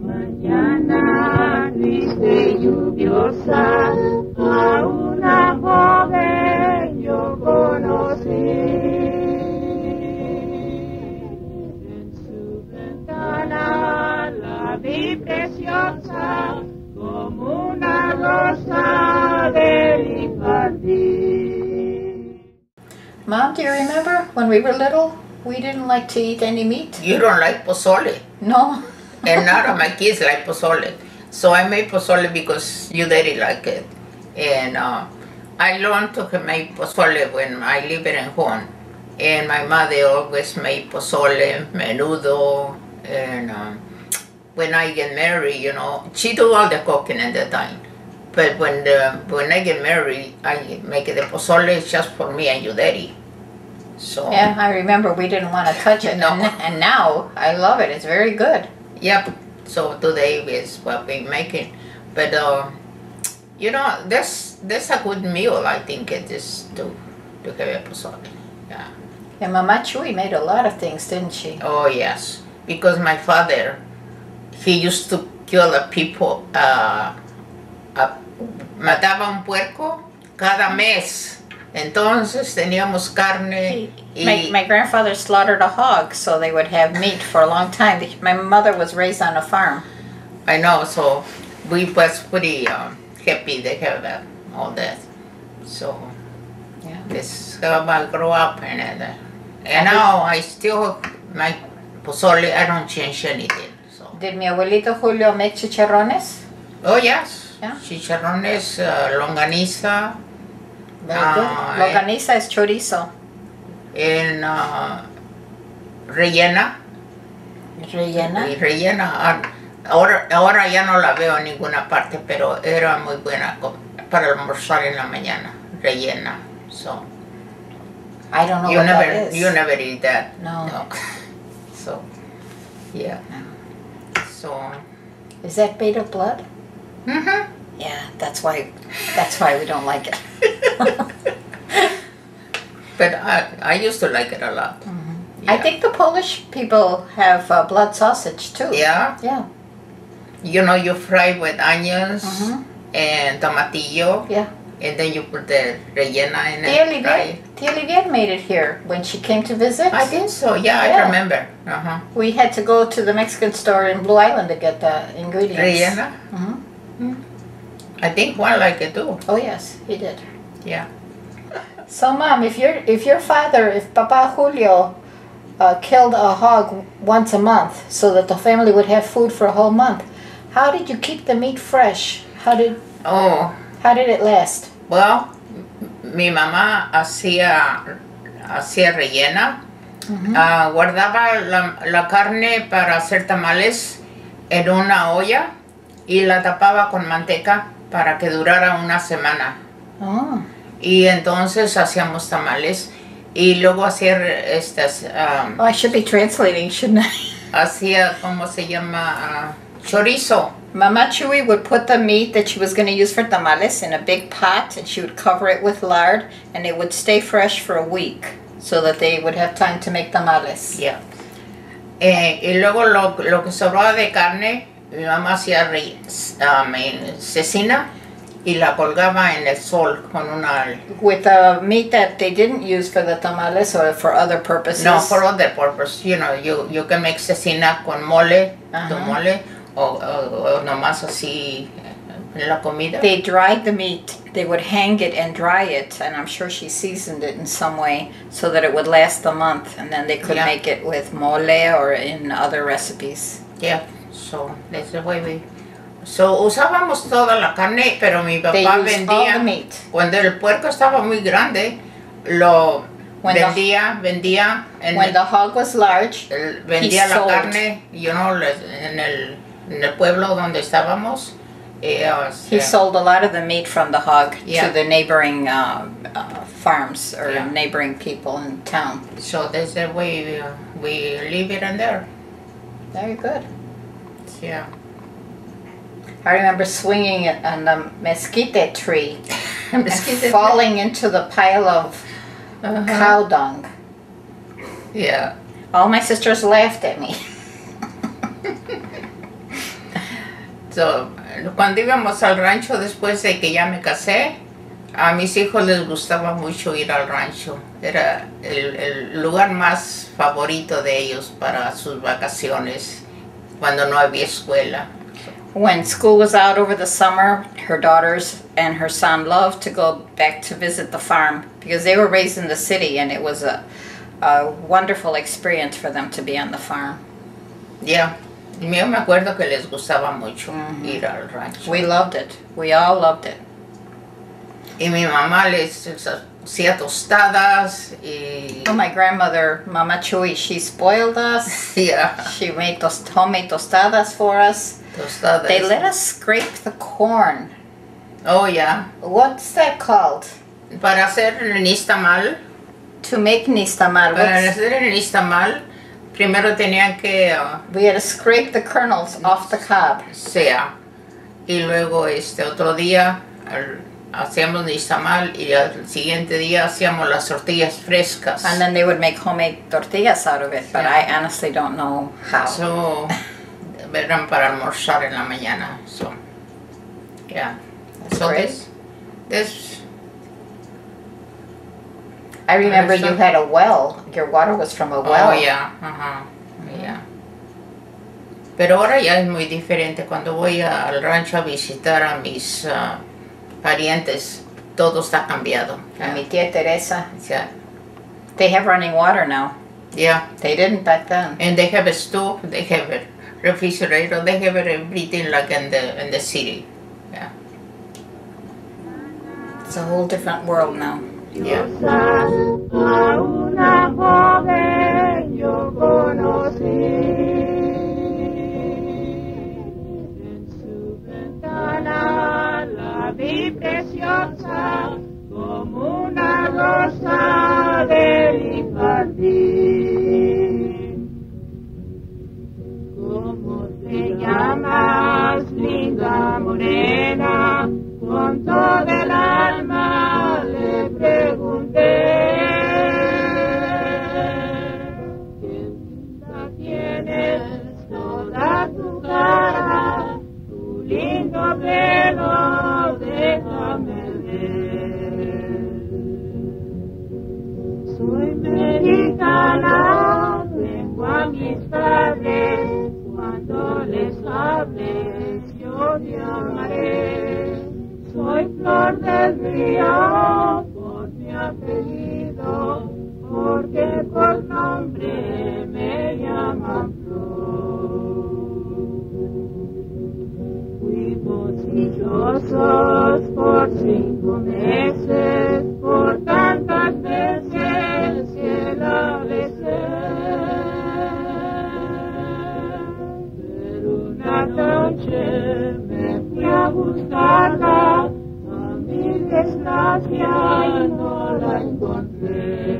Mañana triste y lluviosa, a una joven yo conocí. En su ventana la vi preciosa, como una rosa del jardín. Mom, do you remember when we were little, we didn't like to eat any meat? You don't like pozole. No. And none of my kids like pozole. So I made pozole because you daddy like it. And I learned to make pozole when I lived at home. And my mother always made pozole, menudo. And when I get married, you know, she do all the cooking at the time. But when I get married, I make the pozole just for me and you daddy. So Yeah, I remember we didn't want to touch it. No. And now I love it. It's very good. Yep. So today is what we're making, but you know, that's a good meal. I think it is to have a pozole. Yeah. And Mama Chuy made a lot of things, didn't she? Oh yes, because my father, he used to kill the people. Mataba un puerco cada mes. Entonces teníamos carne. My grandfather slaughtered a hog so they would have meat for a long time. My mother was raised on a farm. I know, so we was pretty happy they have that, all that. So Yeah. this is how I grow up and now I still my pozole. I don't change anything. So Did mi abuelito Julio make chicharrones? oh yes, Yeah. chicharrones, longaniza, Very good. Longaniza is chorizo. and rellena. Rellena. Y rellena. Ahora ya no la veo en ninguna parte, pero era muy buena para almorzar en la mañana. Rellena. So I don't know you what never that is. you never eat that. No. So yeah. So Is that beta blood? mhm. Yeah, that's why we don't like it. But I used to like it a lot. I think the Polish people have blood sausage too. Yeah. Yeah. You know, you fry with onions Mhm. and tomatillo, Yeah. and then you put the rellena in Tia it. Fry. Olivier made it here when she came to visit. I think so. Yeah, Yeah. I remember. We had to go to the Mexican store in Blue Island to get the ingredients. Rellena. Mhm. I think one like it too. Oh yes, he did. Yeah. So Mom, if Papa Julio killed a hog once a month so that the family would have food for a whole month, how did you keep the meat fresh? How did it last? Well, mi mamá hacía rellena, guardaba la carne para hacer tamales en una olla y la tapaba con manteca para que durara una semana. Oh. Y entonces hacíamos tamales y luego hacía estas, I should be translating, shouldn't I? hacía, ¿cómo se llama? Chorizo. Mama Chuy would put the meat that she was going to use for tamales in a big pot, and she would cover it with lard, and it would stay fresh for a week so that they would have time to make tamales. Yeah. Y luego lo que sobraba de carne, mi mamá hacía cecina y la colgaba en el sol con una... With the meat that they didn't use for the tamales or for other purposes. No, for other purpose. You know, you can make cecina con mole, tu mole, o nomás así en la comida. They dried the meat. They would hang it and dry it, and I'm sure she seasoned it in some way so that it would last a month, and then they could make it with mole or in other recipes. Yeah, so that's the way we... So usábamos toda la carne, pero mi papá vendía, cuando el puerco estaba muy grande, lo vendía. When the hog was large, vendía la carne, you know, en el pueblo donde estábamos. He sold a lot of the meat from the hog to the neighboring farms or neighboring people in town. So that's the way we live it in there. Very good. Yeah. I remember swinging it on the mesquite tree and falling into the pile of cow dung. Yeah. All my sisters laughed at me. cuando íbamos al rancho después de que ya me casé, a mis hijos les gustaba mucho ir al rancho. Era el lugar más favorito de ellos para sus vacaciones, cuando no había escuela. When school was out over the summer, her daughters and her son loved to go back to visit the farm because they were raised in the city, and it was a wonderful experience for them to be on the farm. Yeah. Yo me acuerdo que les gustaba mucho ir al rancho. We loved it. We all loved it. Y mi mamá les hacía tostadas y... Oh, my grandmother, Mama Chuy, she spoiled us. Yeah. She made homemade tostadas for us. Tostadas. They let us scrape the corn. Oh, yeah. What's that called? Para hacer el nixtamal. To make nixtamal. Para hacer el nixtamal, primero tenían que... we had to scrape the kernels off the cob. sea. Y luego otro día hacíamos nixtamal y al siguiente día hacíamos las tortillas frescas. And then they would make homemade tortillas out of it, but Yeah. I honestly don't know how. So, eran para almorzar en la mañana. So, yeah. That's So great. this I remember you Understand. had a well. Your water was from a well. Oh, yeah. Ajá. Yeah. Pero ahora ya es muy diferente. Cuando voy al rancho a visitar a mis parientes, todo está cambiado. And mi tía Teresa, Yeah. they have running water now. Yeah. They didn't back then. And they have a stove, they have a refrigerator, they have everything like in the city. Yeah. It's a whole different world now. Yeah. A una joven yo conocí, en su ventana la vi preciosa como una rosa del jardín. ¿Cómo te llamas, linda morena? Con todo el alma le pregunté. Qué linda tienes toda tu cara, tu lindo pelo, déjame ver. Soy mexicana, vengo a mis padres, cuando les hables yo te amaré. Soy flor del río por mi apellido, porque por nombre me llaman Flor. Fuimos dichosos por 5 meses, por tantas veces que la besé. Pero una noche me fui a buscarla, a mi desgracia y no la encontré.